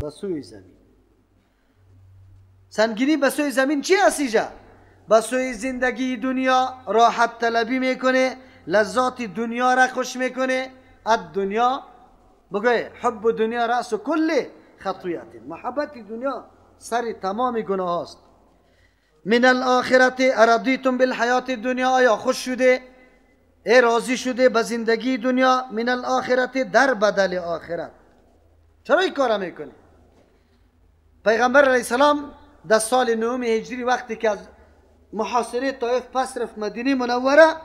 به سوی زمین. سنگینی به سوی زمین چی هستیجا؟ به سوی زندگی دنیا راحت طلبی میکنه، لذات دنیا را خوش میکنه. الدنیا بگوی حب دنیا رأس کل خطیئت، محبت دنیا سر تمام گناه هست. من الاخرت ارضیتم بالحیات الدنیا، آیا خوش شده ای راضی شده به زندگی دنیا؟ من الاخرت در بدل آخرت. چرا این کار میکنه؟ پیغمبر علیه السلام در سال 9 هجری وقتی که از محاصره طائف پس رفت مدینه منوره،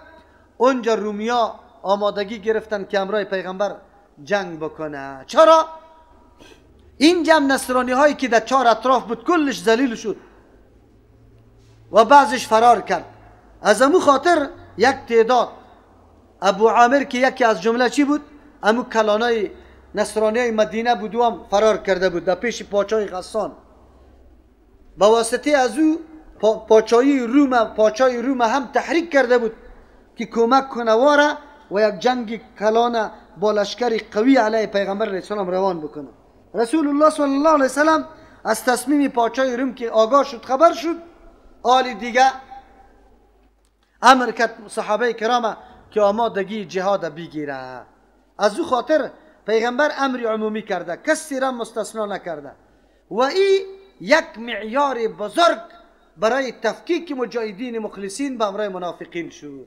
اونجا رومیا آمادگی گرفتن که همراه پیغمبر جنگ بکنه. چرا؟ این جمع نصرانی هایی که در 4 اطراف بود کلش ذلیل شد و بعضش فرار کرد. از امو خاطر یک تعداد ابو عامر که یکی از جمله چی بود؟ امو کلانای نصرانی های مدینه بود و هم فرار کرده بود در پیش پاچای غسان. با واسطه از او پاچای روم هم تحریک کرده بود که کمک کنه واره و یک جنگ کلانه با لشکر قوی علیه پیغمبر علیه السلام روان بکنه. رسول الله صلی الله علیه وسلم از تصمیم پاچای روم که آگاه شد، خبر شد، آل دیگه امر کرد صحابه کرام که آمادگی جهاد بگیره. از او خاطر پیغمبر امر عمومی کرده، کسی را مستثنا نکرده و این یک معیار بزرگ برای تفکیک مجاهدین مخلصین به امر منافقین شد.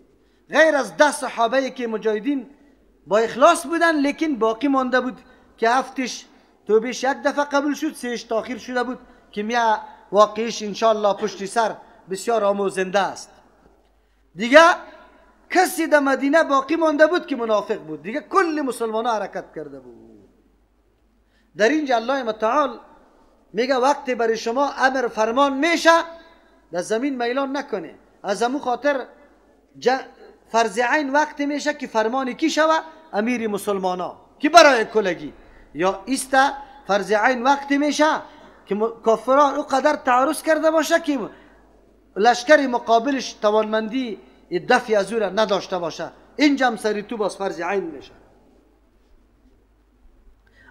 غیر از 10 صحابه که مجاهدین با اخلاص بودن لیکن باقی مانده بود که هفتش توبهش یک دفعه قبول شد، 3 تاخیر شده بود که میا واقعیش انشاءالله پشت سر بسیار آموزنده است. دیگه کسی در مدینه باقی مانده بود که منافق بود، دیگه کل مسلمان ها حرکت کرده بود. در اینجا الله متعال میگه وقتی برای شما امر فرمان میشه در زمین میلان نکنه. از امو خاطر فرض عین وقتی میشه که فرمانی کی شوه؟ امیر مسلمان ها که برای کلگی، یا ایستا فرض عین وقتی میشه که کافران او قدر تعرض کرده باشه که لشکر مقابلش توانمندی دفع از او را نداشته باشه، اینجا هم سری تو باز فرض عین میشه.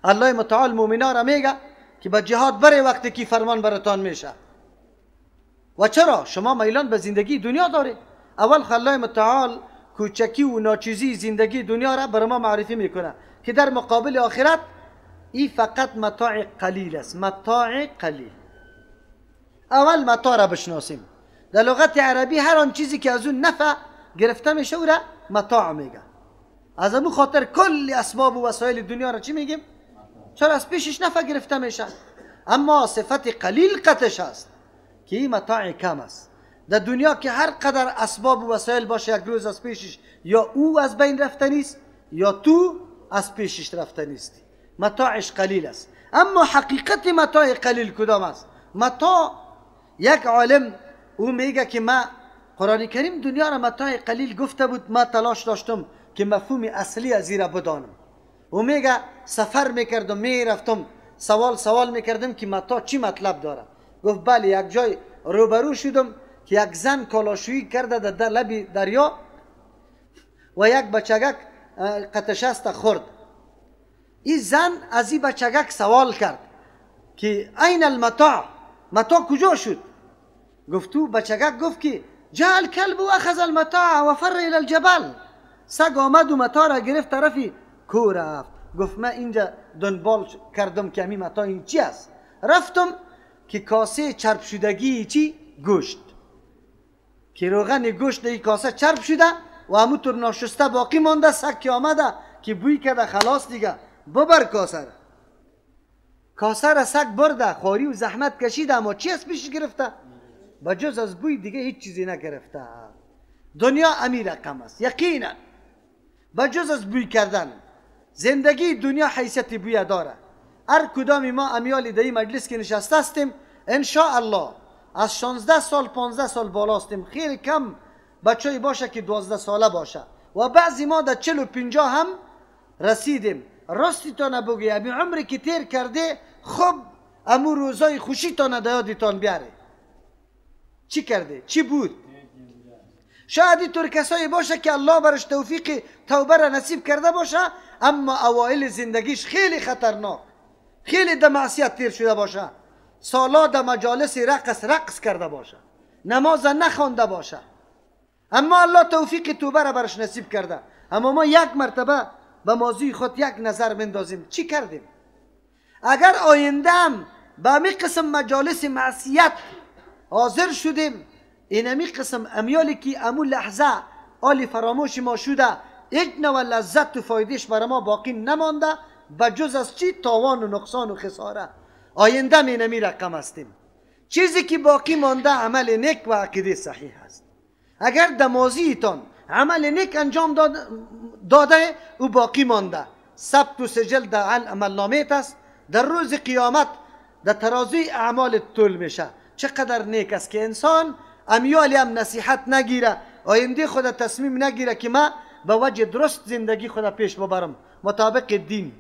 الله متعال مومنا را میگه که به جهاد بره وقتی که فرمان براتان میشه. و چرا؟ شما میلان به زندگی دنیا داره. اول الله متعال کوچکی و ناچیزی زندگی دنیا را بر ما معرفی میکنه که در مقابل آخرت این فقط متاع قلیل است. متاع قلیل. اول متاع را بشناسیم. در لغت عربی هر آن چیزی که از اون نفع گرفته میشه او را متاع میگه. از امو خاطر کل اسباب و وسایل دنیا را چی میگیم؟ چرا از پیشش نفع گرفته میشه، اما صفت قلیل قطش است که این متاع کم است. در دنیا که هر قدر اسباب و وسایل باشه یک روز از پیشش یا او از بین رفته نیست یا تو از پیشش رفته نیستی. متاعش قلیل است. اما حقیقت متاع قلیل کدام است؟ متاع یک عالم او میگه که ما قرآن کریم دنیا را متاع قلیل گفته بود، ما تلاش داشتم که مفهوم اصلی از این را بدانم. او میگه سفر میکردم میرفتم سوال میکردم که متاع چی مطلب داره. گفت بله، یک جای روبرو شدم که یک زن کالاشویی کرده در لب دریا و یک بچگک قطشست خورد. این زن از این بچگک سوال کرد که این المتاع، متاع کجا شد؟ گفتو بچگک گفت که جاء الكلب و اخذ المتاع و فر الى الجبل. سگ آمد و متاع را گرفت طرفی کو رفت. گفت من اینجا دنبال کردم که همین متاع این چی است. رفتم که کاسه چرب شدگی چی؟ گوشت، که روغن گوشت در این کاسه چرب شده و همونطور ناشسته باقی مانده. سگ که آمده که بوی کرده خلاص دیگه ببر کاسه را سگ برده، خواری و زحمت کشیده، اما چی از پیش گرفته؟ بجز از بوی دیگه هیچ چیزی نگرفته. دنیا امیر رقم است یقینا. بجز از بوی کردن زندگی دنیا حیثیت بوی داره. هر کدام ما امیال در این مجلس که نشسته هستیم ان شاء الله از 16 سال 15 سال بالا هستیم. خیلی کم بچه‌ای باشه که 12 ساله باشه و بعضی ما در 40 و 50 هم رسیدیم. راستی تا نبگی همین عمری که تیر کرده خب امو روزای خوشی تا ندیادیتان بیاره. چی کرده؟ چی بود؟ شاید اینطور کسایی باشه که الله برش توفیق توبه را نصیب کرده باشه، اما اوایل زندگیش خیلی خطرناک، خیلی در معصیت تیر شده باشه، سالا در مجالس رقص کرده باشه، نماز نخوانده باشه، اما الله توفیق توبه را برش نصیب کرده، اما ما یک مرتبه به موضوع خود یک نظر بندازیم چی کردیم؟ اگر آینده هم به امی قسم مجالس معصیت حاضر شدیم، این امی قسم امیالی که امو لحظه آلی فراموش ما شده، یک نوع لذت و فایدهش برای ما باقی نمانده بجز از چی؟ تاوان و نقصان و خساره. آینده می نمی رقم هستیم. چیزی که باقی مانده عمل نیک و عقیده صحیح است. اگر در ماضیتان عمل نیک انجام داده او باقی مانده، ثبت و سجل در عمل نامه است، در روز قیامت در ترازوی اعمال طول میشه. چقدر نیک است که انسان امیالی هم نصیحت نگیره، آینده خود تصمیم نگیره که ما به وجه درست زندگی خود پیش ببرم مطابق دین،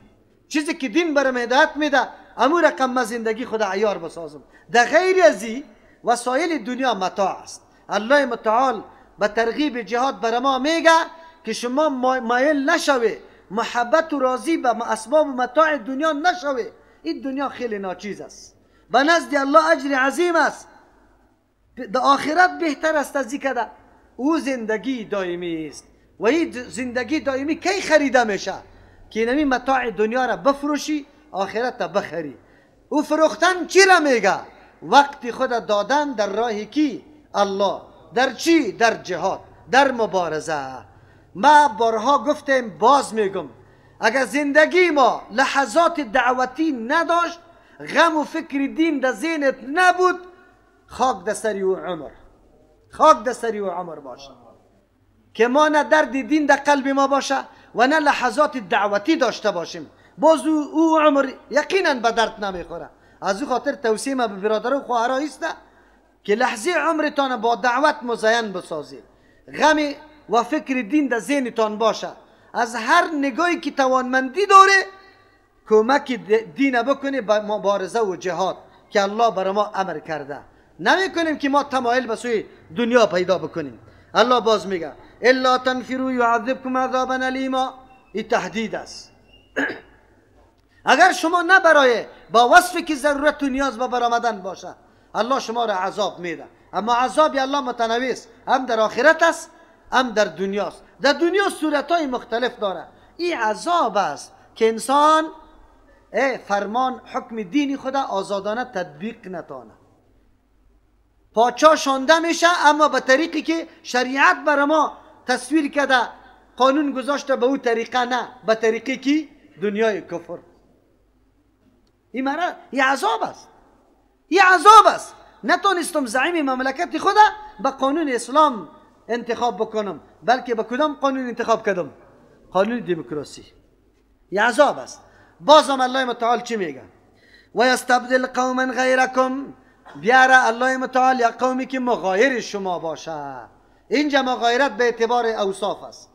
چیزی که دین برام هدایت میده امو رقم ما زندگی خود عیار بسازم. در غیر ازی وسایل دنیا متاع است. الله متعال به ترغیب جهاد بر ما میگه که شما مایل نشوی محبت و راضی به اسباب و متاع دنیا نشوی. این دنیا خیلی ناچیز است، به نزد الله اجر عظیم است، در آخرت بهتر است از اینکه او زندگی دائمی است. و این زندگی دائمی کی خریده میشه؟ که نمی متاع دنیا را بفروشی آخرت را بخری. او فروختن چی را میگه؟ وقت خود دادن در راهی کی؟ الله. در چی؟ در جهاد، در مبارزه. ما بارها گفتیم باز میگم، اگر زندگی ما لحظات دعوتی نداشت، غم و فکر دین در ذهنت نبود، خاک در سری و عمر، خاک در سری و عمر باشه که ما نه درد دین در قلب ما باشه و نه لحظات دعوتی داشته باشیم، باز او عمر یقینا به درد نمیخوره. از او خاطر توصیه ما به برادر و خواهرها است که لحظه عمرتان با دعوت مزین بسازید، غم و فکر دین در ذهنتان باشه، از هر نگاهی که توانمندی داره کمک دین بکنه به مبارزه و جهاد که الله برای ما امر کرده. نمی کنیم که ما تمایل به سوی دنیا پیدا بکنیم. الله باز میگه الا تنفروا يعذبكم عذابا الیما. این تهدید است. اگر شما نه برای با وصفی که ضرورت و نیاز به برآمدن باشه، الله شما را عذاب میده. اما عذاب الله متنوع است، هم در آخرت است هم در دنیاست. در دنیا صورتهای مختلف داره. این عذاب است که انسان فرمان حکم دینی خدا آزادانه تطبیق نتانه، پاچا شانده میشه اما به طریقی که شریعت برای ما تصویر کرده قانون گذاشته به او طریقه، نه به طریقی که دنیای کفر. این عذاب است، این عذاب است. نتونستم زعیم مملکت خدا به قانون اسلام انتخاب بکنم، بلکه به کدام قانون انتخاب کردم؟ قانون دموکراسی. این عذاب است. بازم الله متعال چی میگه؟ و یستبدل قوما غیرکم، بیاره الله متعال یک قومی که مغایر شما باشه. اینجا مغایرت به اعتبار اوصاف است.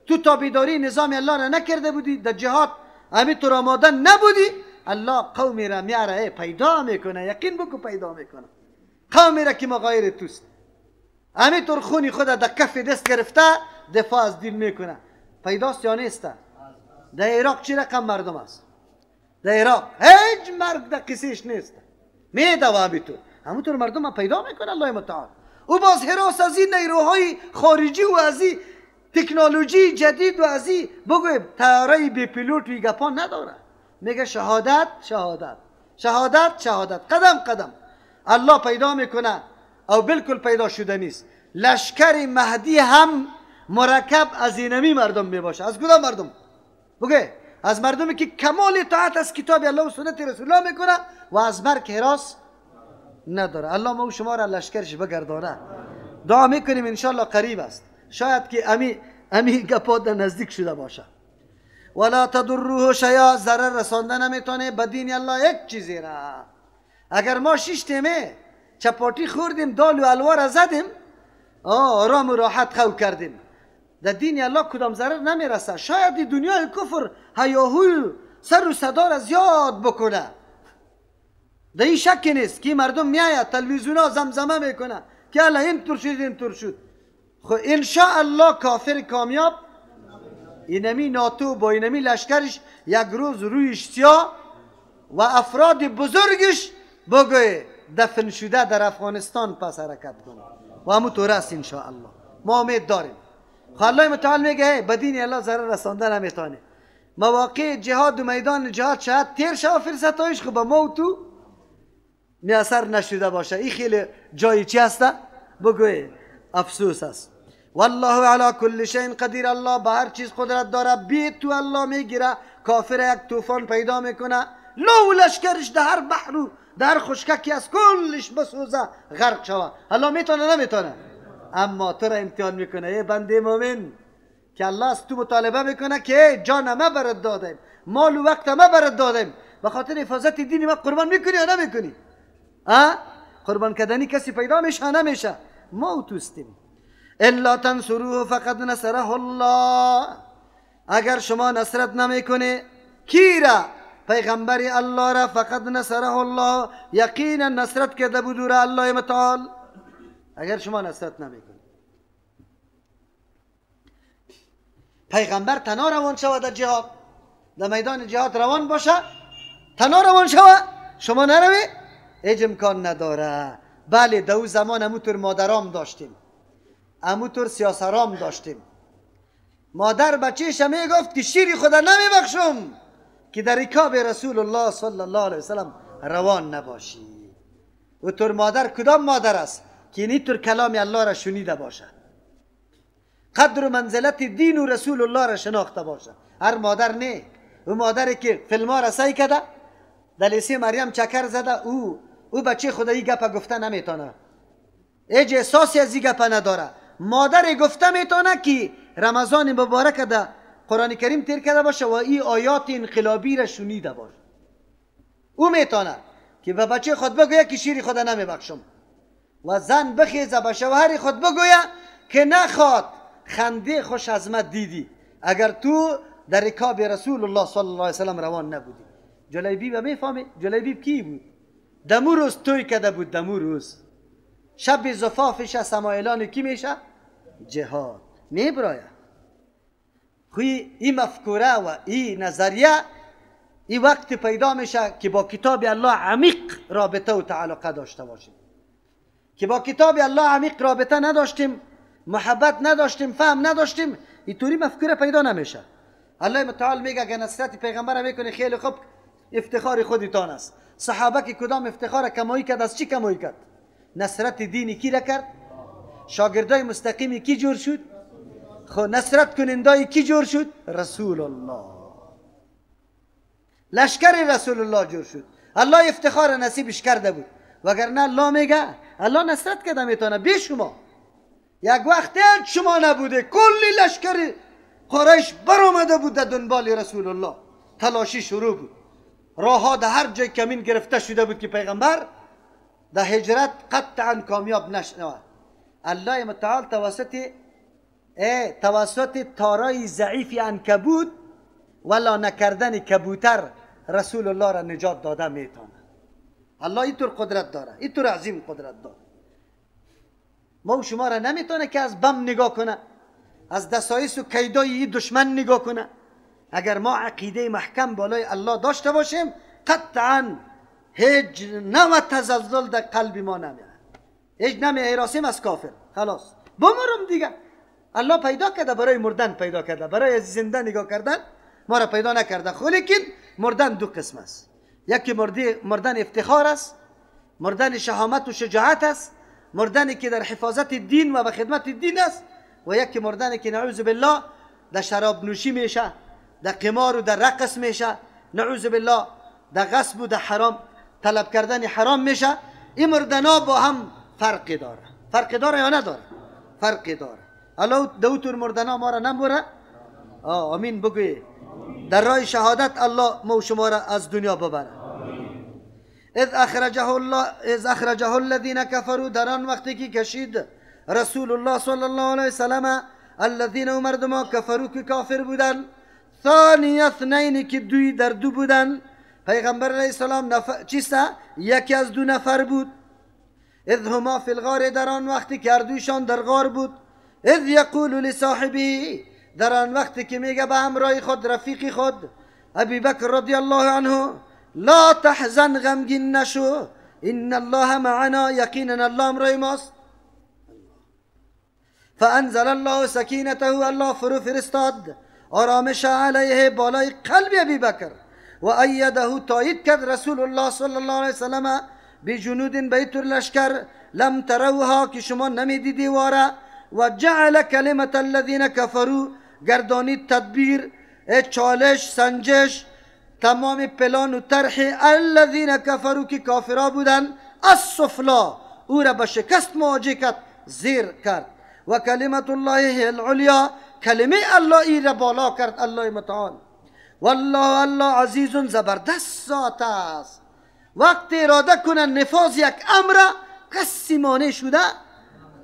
تو تابعداری نظام الله را نکرده بودی، در جهاد همینطور آماده نبودی، الله قومی را میاره پیدا میکنه. یقین بکو پیدا میکنه قومی را که مغایر توست. همینطور خونی خود در کف دست گرفته دفاع از دین میکنه. پیداست یا نیست؟ در عراق چی رقم مردم است؟ در عراق هیچ مرد در قصیش نیست، میده و همونطور مردم ها پیدا میکنه الله متعال. او باز حراس از این نیروهای خارجی و از این تکنولوژی جدید و از این بگویم طیاره بی پیلوت و گپان نداره. میگه شهادت شهادت شهادت شهادت، قدم قدم الله پیدا میکنه او بالکل پیدا شده نیست. لشکر مهدی هم مرکب از اینمی مردم میباشه. از کدام مردم؟ بگه از مردمی که کمال اطاعت از کتاب الله و سنت رسول الله میکنه و از مرگ حراس نداره. الله ما و شما را لشکرش بگردانه. دعا میکنیم انشالله قریب است، شاید که امی گپا در نزدیک شده باشه. ولا تضروه شیئا، ضرر رسانده نمیتونه به دین الله یک چیزی را. اگر ما شش تیمه چپاتی خوردیم، دال و الوا را زدیم، آرام و راحت خو کردیم، در دین الله کدام ضرر نمیرسه. شاید دنیای کفر هیاهوی سر و صدا را زیاد بکنه، در این شک نیست که مردم میاید تلویزیونا زمزمه میکنه که الله این طور شد این طور شد. خب انشاءالله کافر کامیاب اینمی ناتو با اینمی لشکرش یک روز رویش سیاه و افراد بزرگش بگوی دفن شده در افغانستان پس حرکت کنه و همون طور است انشاءالله. ما امید داریم. الله متعال میگه به دین الله ضرر رسانده نمیتونه. مواقع جهاد و میدان جهاد شاید تیر شو فرصتایش خب ما و تو میاثر نشده باشه. این خیلی جایی چی هسته؟ بگوی افسوس است. والله علی کل شیء قدیر. الله به هر چیز قدرت داره. بی تو الله میگیره کافر یک طوفان پیدا میکنه لو لشکرش در هر بحر و در خشککی از کلش بسوزه غرق شوه. الله میتونه نمیتونه؟ اما تو را امتحان میکنه ای بنده مومن که الله از تو مطالبه میکنه که جان ما برات دادیم، مال و وقت ما برات دادیم، به خاطر حفاظت دین ما قربان میکنی یا نمیکنی؟ قربان کردنی کسی پیدا میشه نمیشه؟ ما و توستیم. الا تنصروه فقد نصره الله. اگر شما نصرت نمیکنی کی را؟ پیغمبر الله را. فقد نصره الله، یقینا نصرت کرده بود را الله متعال. اگر شما نصرت نمیکنی پیغمبر تنها روان شود در جهاد، در میدان جهاد روان باشه تنها روان شود، شما نروی؟ هیچ امکان نداره. بله در اون زمان همونطور مادرام داشتیم، همونطور سیاسرام داشتیم. مادر بچهش میگفت که شیر خدا نمیبخشم که در رکاب رسول الله صلی الله علیه وسلم روان نباشی. و طور مادر کدام مادر است که اینطور کلام الله را شنیده باشه، قدر و منزلت دین و رسول الله را شناخته باشه؟ هر مادر نه. او مادری که فیلما را سعی کرده در لیسه مریم چکر زده او بچه خدایی گپ گفته نمیتونه، هیچ احساسی از این گپ نداره. مادر گفته میتونه که رمضان مبارک ده قرآن کریم تیر کرده باشه و این آیات انقلابی را شنیده باشه. او میتونه که به بچه خود بگویه که شیر خدا نمیبخشم، و زن بخیزه به شوهر خود بگویه که نخواد خنده خوش از من دیدی اگر تو در رکاب رسول الله صلی الله علیه وسلم روان نبودی. جلیبیب میفهمی؟ جلیبیب کی بود؟ دمو روز توی کده بود. دمو روز شب زفافش از سمایلان کی میشه؟ جهاد میبراید. خوی این مفکوره و این نظریه این وقت پیدا میشه که با کتاب الله عمیق رابطه و تعلق داشته باشیم. که با کتاب الله عمیق رابطه نداشتیم، محبت نداشتیم، فهم نداشتیم، اینطوری مفکوره پیدا نمیشه. الله متعال میگه اگه نصرت پیغمبر میکنه خیلی خوب، افتخار خودتان است. صحابه که کدام افتخار کمایی کرد؟ از چی کمایی کرد؟ نصرت دینی کی را کرد؟ شاگردای مستقیمی کی جور شد؟ خو نصرت کنندای کی جور شد؟ رسول الله. لشکر رسول الله جور شد. الله افتخار نصیبش کرده بود، وگرنه الله میگه الله نصرت کرده میتونه بی شما. یک وقت شما نبوده کلی لشکر قریش برآمده بود در دنبال رسول الله، تلاشی شروع بود، راه ها در هر جای کمین گرفته شده بود که پیغمبر در هجرت قطعا کامیاب نشود. الله متعال توسط تارای ضعیف عنکبوت ولا نکردن کبوتر رسول الله را نجات داده میتونه. الله اینطور قدرت داره، اینطور عظیم قدرت داره. ما و شما را نمیتونه که از بم نگاه کنه، از دسایس و کیدای این دشمن نگاه کنه. اگر ما عقیده محکم بالای الله داشته باشیم قطعا هیچ نوع تزلزل در قلب ما نمیاد، هیچ نمی راسیم از کافر. خلاص بمرم دیگه. الله پیدا کرده برای مردن، پیدا کرده برای زنده نگاه کردن، ما را پیدا نکرده. خب لیکن مردن دو قسم است. یکی مردن افتخار است، مردن شهامت و شجاعت است، مردنی که در حفاظت دین و به خدمت دین است، و یکی مردنی که نعوذ بالله در شراب نوشی میشه، در قمار و در رقص میشه، نعوذ بالله در غصب و در حرام طلب کردن حرام میشه. این مردنا با هم فرقی داره. فرقی داره یا نداره؟ فرقی داره. الله دوتور مردنا ما را نمبره. آمین بگوی. در راه شهادت الله ما و شما را از دنیا ببره. اذ اخرجه الذين كفروا، در آن وقتی که کشید رسول الله صلی الله علیه وسلم الذين مردما کفروا که کافر بودن، ثانی اثنین که دوی در دو بودن. پیغمبر علیه السلام چیسته؟ یکی از دو نفر بود. اذ هما فی الغار، در آن وقتی که هر دویشان در غار بود. اذ یقول لصاحبه، در آن وقتی که میگه به همراه خود رفیقی خود ابی بکر رضی الله عنه، لا تحزن غمگین نشو ان الله معنا یقینا الله امرای ماست. فانزل الله سکینته الله فرو فرستاد آرامش علیه بالای قلب ابی بکر و ایده تایید کرد رسول الله صلی الله علیه وسلم بجنود بیتر لشکر لم تروها که شما نمیدیدی واره و جعل کلمت الذین کفروا گردانید تدبیر چالش سنجش تمام پلان و طرح الذین کفروا که کافرا بودن السفلا او را به شکست مواجه کرد زیر کرد و کلمت الله العلیا کلمه الله ای را بالا کرد الله متعال والله الله عزیز زبردست ذات است وقت اراده کنن نفاذ یک امر کسی مانع شده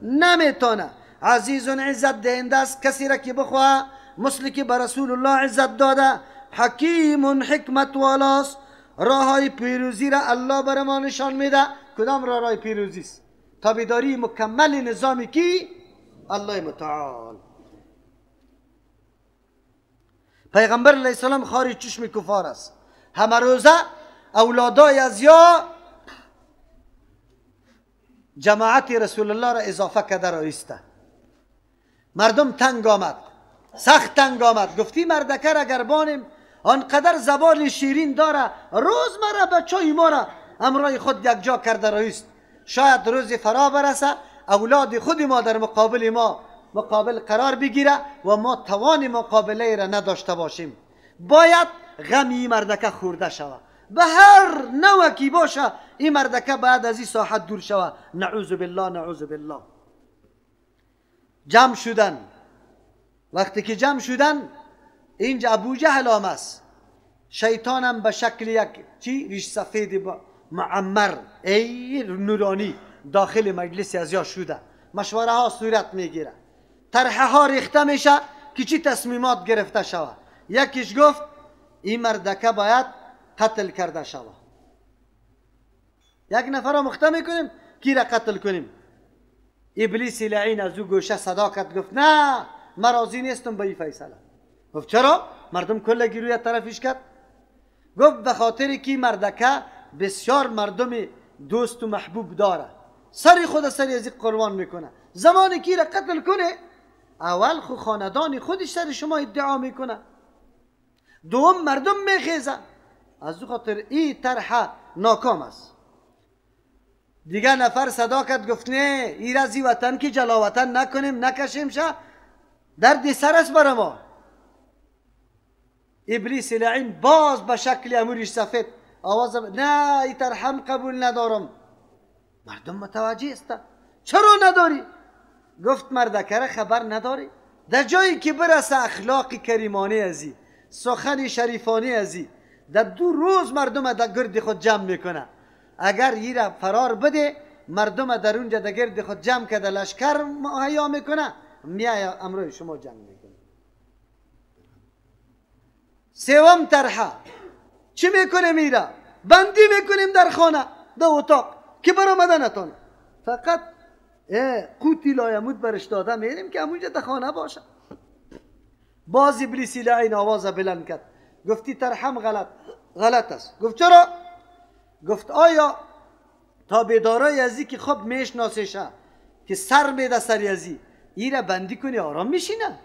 نمیتونه عزیز عزت دهنده است کسی را که بخواه مثل که به رسول الله عزت داده حکیم حکمت والاست راه های پیروزی را الله بر ما نشان میده کدام راه پیروزی است تابعداری مکمل نظامی کی الله متعال پیغمبر علیه السلام خارج چشم کفار است همه روزه اولادای از یا جماعت رسول الله را اضافه کرده رایسته مردم تنگ آمد سخت تنگ آمد گفتی مردکر اگر بانیم آنقدر زبان شیرین داره روز مرا بچای ما را امرای خود یک جا کرده رایست شاید روز فرا برسه اولاد خود ما در مقابل ما مقابل قرار بگیره و ما توان مقابله را نداشته باشیم باید غم این مردکه خورده شود به هر نوع کی باشه این مردکه باید از این ساحت دور شود نعوذ بالله نعوذ بالله جمع شدن وقتی که جمع شدن اینجا ابو جهل هم است شیطان هم به شکل یک چی ریش سفید معمر ای نورانی داخل مجلس از یا شده مشوره ها صورت میگیره طرح ها ریخته میشه که چی تصمیمات گرفته شود یکیش گفت این مردکه باید قتل کرده شود یک نفر را مخته میکنیم کی را قتل کنیم ابلیس لعین از او گوشه صدا کرد گفت نه من راضی نیستم به این فیصله گفت چرا مردم کل گیروی طرفش کرد گفت به خاطر که مردکه بسیار مردم دوست و محبوب داره سری خود سری از قربان میکنه زمانی که را قتل کنه اول خو خاندان خودش سر شما ادعا میکنه دوم مردم میخیزه از او خاطر این طرح ناکام است دیگه نفر صدا کرد گفت نه این از این وطن که جلاوطن نکنیم نکشیم شه درد سر است برای ما ابلیس لعین باز به شکل اموریش سفید آواز نه این طرحم قبول ندارم مردم متوجه است چرا نداری گفت مردکره خبر نداری در جایی که برسه اخلاق کریمانه ازی سخن شریفانه ازی در 2 روز مردم در گرد خود جمع میکنه اگر یه را فرار بده مردم در اونجا در گرد خود جمع کرده لشکر مهیا میکنه میای امروی شما جمع میکنه سوم طرحه چی میکنه میره بندی میکنیم در خانه در اتاق که برآمده نتونه فقط قوتی لایمود برش داده میریم که همونجا در خانه باشه باز ابلیسی لعین آواز بلند کرد گفتی طرحم غلط است گفت چرا گفت آیا تابعدارای ازی که خب میشناسشه که سر میده سر ازی این را بندی کنی آرام میشینه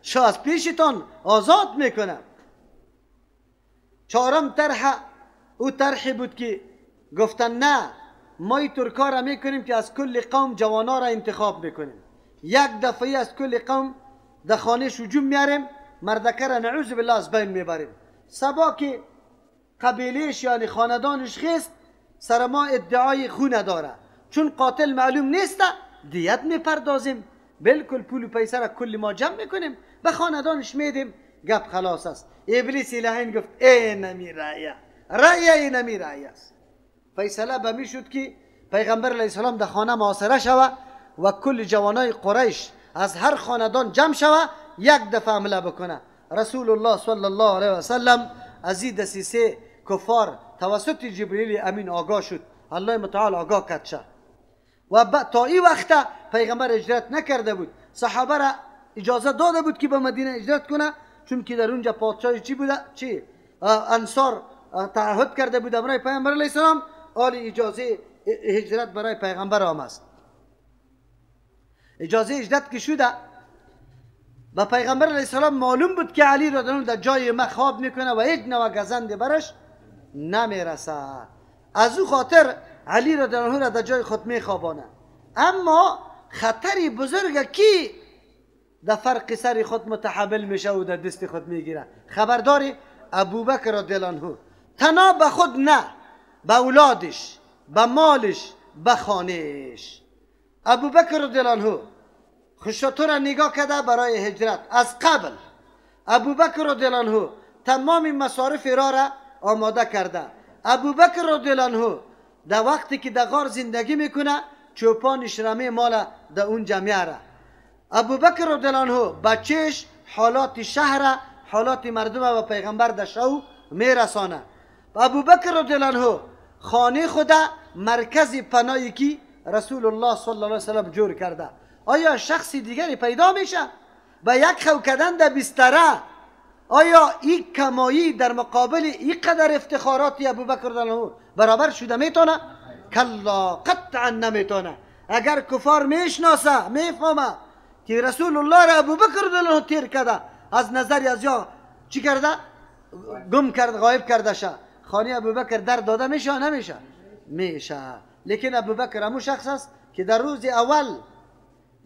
شا از پیشتان آزاد میکنه چهارم طرح او طرحی بود که گفتن نه ما این طور کار میکنیم که از کل قوم جوانا را انتخاب میکنیم یک دفعه از کل قوم در خانهش هجوم میاریم مردکه را نعوذ بالله از بین میبریم سبا که قبیلهش یعنی خاندانش خیست سر ما ادعای خون داره چون قاتل معلوم نیست دیت میپردازیم بالکل پول و پیسه را کل ما جمع میکنیم به خاندانش میدیم گپ خلاص است ابلیس لعین گفت ای نمی رأی ای نمی رأی است فیصله به می شد که پیغمبر علیه السلام در خانه محاصره شوه و کل جوانای قریش از هر خاندان جمع شوه یک دفعه حمله بکنه رسول الله صلی الله علیه و سلم از این دسیسه کفار توسط جبریل امین آگاه شد الله متعال آگاه کرد شد و تا این وقت پیغمبر هجرت نکرده بود صحابه را اجازه داده بود که به مدینه هجرت کنه چون که در اونجا پادشاه چی بوده چی انصار تعهد کرده بود برای پیغمبر علیه السلام، آلی اجازه هجرت برای پیغمبر آمست. اجازه هجرت که شده و پیغمبر علیه السلام معلوم بود که علی رضی الله عنه در جای ما خواب میکنه و هیچ نوع گزند برش نمیرسه. از او خاطر علی رضی الله عنه را در جای خود میخوابانه. اما خطری بزرگ کی در فرق سر خود متحمل میشه و در دست خود میگیره؟ خبرداری ابوبکر رضی الله عنه تنها به خود نه، به اولادش، به مالش، به خانهش. ابوبکر رضی الله عنه خشتو را نگاه کرده برای هجرت. از قبل ابوبکر رضی الله عنه تمام مصارف را آماده کرده. ابوبکر رضی الله عنه در وقتی که در غار زندگی میکنه چوپانش رمی مال در اون جمعه. ابوبکر رضی الله عنه بچهش حالات شهر، حالات مردم و پیغمبر در شو میرسانه. ابوبکر رضی الله عنه خانه خود مرکز پناهی که رسول الله صلی الله علیه وسلم جور کرده. آیا شخصی دیگری پیدا میشه با یک خو کردن در بستره؟ آیا این کمایی در مقابل این قدر افتخاراتی ابوبکر رضی الله عنه برابر شده میتونه؟ کلا قطعا نمیتونه. اگر کفار میشناسه میفهمه که رسول الله را ابوبکر رضی الله عنه تیر کرده، از نظر از یا چی کرده؟ گم کرد، غایب کرده شه. خانه ابوبکر در داده میشه نمیشه؟ میشه. لیکن ابوبکر همون شخص است که در روز اول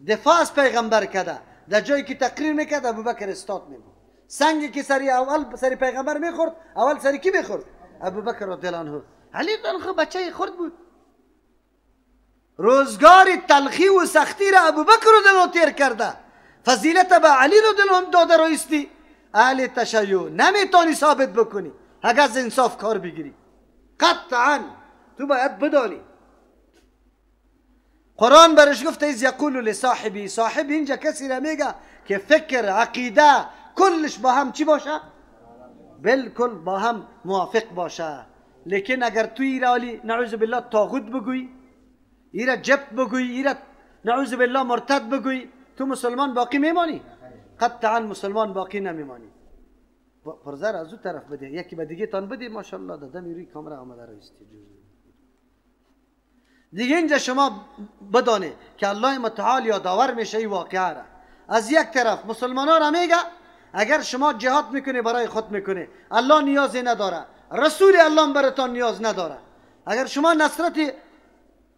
دفاع از پیغمبر کرده. در جایی که تقریر میکرد ابوبکر استاد میمون. سنگی که سری اول سری پیغمبر میخورد، اول سری کی میخورد؟ ابوبکر رضی الله عنه. علی رضی الله عنه بچه خرد بود. روزگار تلخی و سختی را ابوبکر رضی الله عنه تیر کرده. فضیلت به علی رضی الله عنه داده رایستی. اهل تشیع نمیتونی ثابت بکنی اگر از انصاف کار بگیری. قطعا تو باید بدانی. قرآن برش گفته از یقول لصاحبی، صاحب اینجا کسی را میگه که فکر، عقیده کلش با هم چی باشه؟ بالکل با هم موافق باشه. لیکن اگر تو ایرالی نعوذ بالله طاغوت بگوی، ایرا جبت بگوی، ایرا نعوذ بالله مرتد بگوی، تو مسلمان باقی میمانی؟ قطعا مسلمان باقی نمیمانی. پرزر از اون طرف بده، یکی به دیگه تان بده. ماشاءالله دادم روی کامera آمده رایستی. دیگه اینجا شما بدانه که الله متعال یادآور میشه این واقعه را. از یک طرف مسلمانان را میگه اگر شما جهاد میکنه برای خود میکنه، الله نیازی نداره، رسول الله براتان نیاز نداره. اگر شما نصرت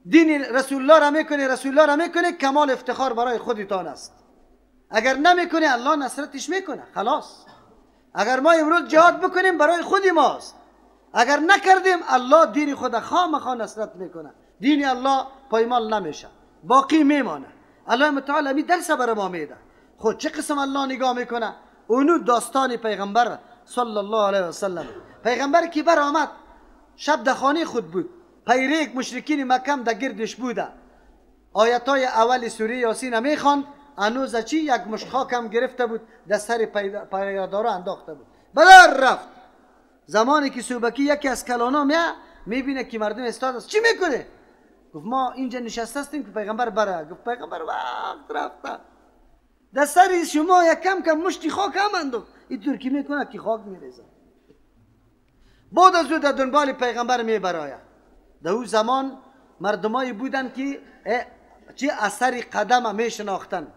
دین رسول الله را میکنه، رسول الله را میکنه، کمال افتخار برای خودتان است. اگر نمیکنه الله نصرتش میکنه، خلاص. اگر ما امروز جهاد بکنیم برای خودی ماست، اگر نکردیم الله دین خود خامخا نصرت میکنه. دین الله پایمال نمیشه، باقی میمانه. الله متعال همین درس برای ما میده. خود چه قسم الله نگاه میکنه؟ اونو داستان پیغمبر صلی الله علیه وسلم. پیغمبر که بر آمد شب در خانه خود بود، پیریک مشرکین مکه در گردش بوده. آیتای اول سوره یاسین میخواند، انوز چی یک مشت خاک هم گرفته بود، در سر پیادارا انداخته بود. بدر رفت. زمانی که سوبکی یکی از کلانا میبینه که مردم استاد است، چی میکنه؟ گفت ما اینجا نشسته هستیم که پیغمبر بره. گفت پیغمبر وقت رفته. در سر شما یک کم کم مشتی خاک هم انداخت. اینطور که میکنه که خاک میریزه. بعد از او در دنبال پیغمبر میبراید. در اون زمان مردمایی بودن که چی اثر قدم میشناختن.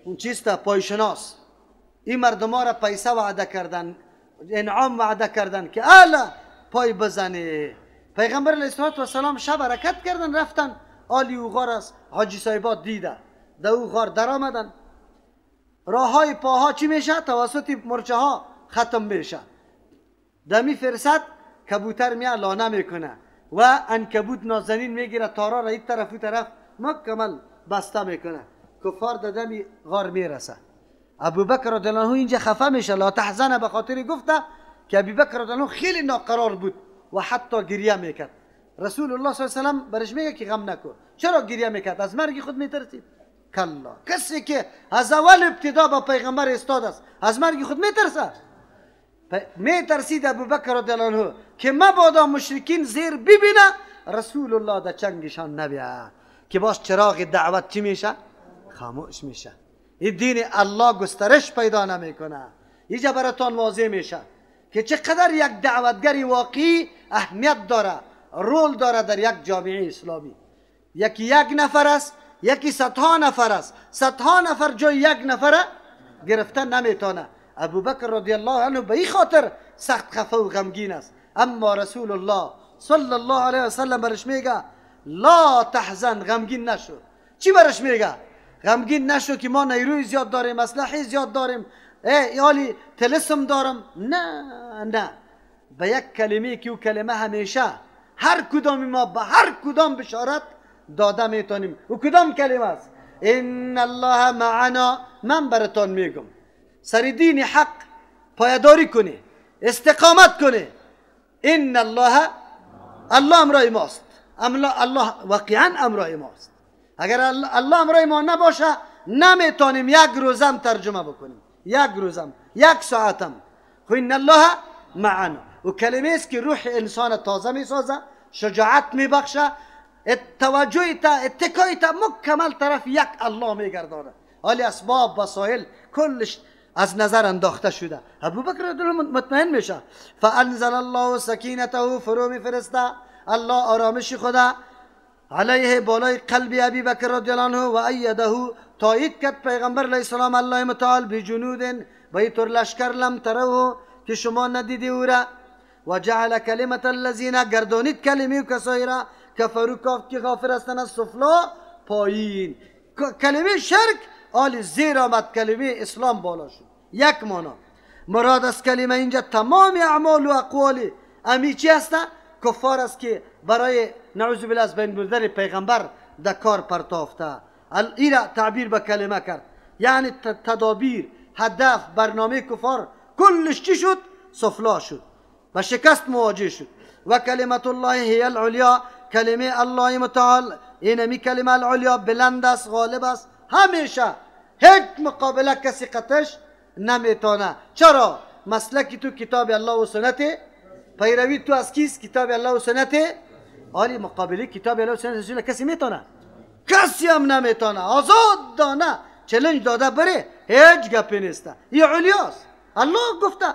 اون چیستا پایشناس. این مردم ها را پیسه وعده کردن، انعام وعده کردن که الا پای بزنه. پیغمبر علیه السلام شب حرکت کردن، رفتن آلی او غار است. حاجی صاحبات دیده در او غار در آمدن. راه های پاها چی میشه؟ توسط مرچه ها ختم میشه. دمی فرصت کبوتر میاد لانه میکنه و عنکبوت نازنین میگیره، تارا را یک طرف و طرف مکمل بسته میکنه. کفار در دمی غار میرسه. ابوبکر رضی الله عنه اینجا خفه میشه، لا تحزن، به خاطر گفته که ابوبکر رضی الله عنه خیلی ناقرار بود و حتی گریه میکرد. رسول الله صلی الله علیه و سلم برش میگه که غم نکن. چرا گریه میکرد؟ از مرگ خود میترسید؟ کلا، کسی که از اول ابتدا با پیغمبر استاد است از مرگ خود میترسه؟ میترسید ابوبکر رضی الله عنه که مبادا مشرکین زیر ببینه رسول الله در چنگشان نبیاد، که باز چراغ دعوت چی میشه؟ خاموش میشه. این دین الله گسترش پیدا نمیکنه. اینجا براتان واضح میشه که چقدر یک دعوتگری واقعی اهمیت داره، رول داره در یک جامعه اسلامی. یکی یک نفر است، یکی صدها نفر است. صدها نفر جای یک نفر گرفتن نمیتونه. ابوبکر رضی الله عنه به این خاطر سخت خفه و غمگین است، اما رسول الله صلی الله علیه و سلم برش میگه لا تحزن، غمگین نشو. چی برش میگه؟ غمگین نشو که ما نیروی زیاد داریم، اسلحه زیاد داریم، یالی تلسم دارم. نه، به یک کلمه که او کلمه همیشه هر کدام ما به هر کدام بشارت داده میتونیم. او کدام کلمه است؟ ان الله معنا. من براتون میگم سر دین حق پایداری کنی، استقامت کنی. ان الله امرای ماست. الله واقعا امرای ماست. اگر الله امرای ما نباشه نمیتونیم یک روزم ترجمه بکنیم، یک روزم، یک ساعتم. خو ان الله معنا و کلمه است که روح انسان تازه میسازه، شجاعت میبخشه، توجه تا اتکای تا مکمل طرف یک الله میگردانه. حالی اسباب وسایل کلش از نظر انداخته شده. ابوبکر دل مطمئن میشه. فانزل الله سکینته، فرو میفرسته الله آرامش خدا علیه بالای قلب ابی بکر رضی الله عنه و ایده، تایید کرد پیغمبر علیه السلام الله متعال بجنود به طور لشکر لم ترو که شما ندیدی او را، و جعل کلمت الذین، گردانید کلمه و کسایی را کفروا که غافر هستند از سفلا پایین. کلمه شرک آل زیر آمد، کلمه اسلام بالا شد. یک معنا مراد از کلمه اینجا تمام اعمال و اقوال امی چی هسته؟ کفار است که برای نعوذ بالله از بین بردن پیغمبر در کار پرتافته. این را تعبیر به کلمه کرد، یعنی تدابیر، هدف، برنامه کفار کلش چی شد؟ سفلا شد، و شکست مواجه شد. و کلمت الله هی العلیا، کلمه الله متعال اینمی کلمه العلیا بلند است، غالب است، همیشه هیچ مقابله کسی قطعش نمیتونه. چرا؟ مسلکی تو کتاب الله و سنت، پیروی تو از کیست؟ کتاب الله و سنت. آری مقابله کتاب الله و سنت کسی میتونه؟ کسی هم نمیتونه. آزاد دانه چلنج داده بره، هیچ گپی نیسته. این علیاست، الله گفته.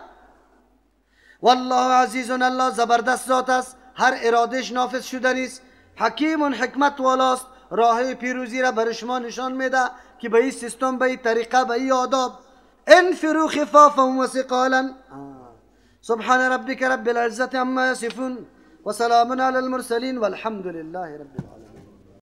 والله عزیز، الله زبردست ذات است، هر ارادش نافذ شده نیست. حکیم حکمت والاست، راه پیروزی را بر شما نشان میده که به این سیستم، به این طریقه، به این آداب. انفروا خفافا و ثقالا. سبحان ربك رب العزة عما يصفون وسلام على المرسلين والحمد لله رب العالمين.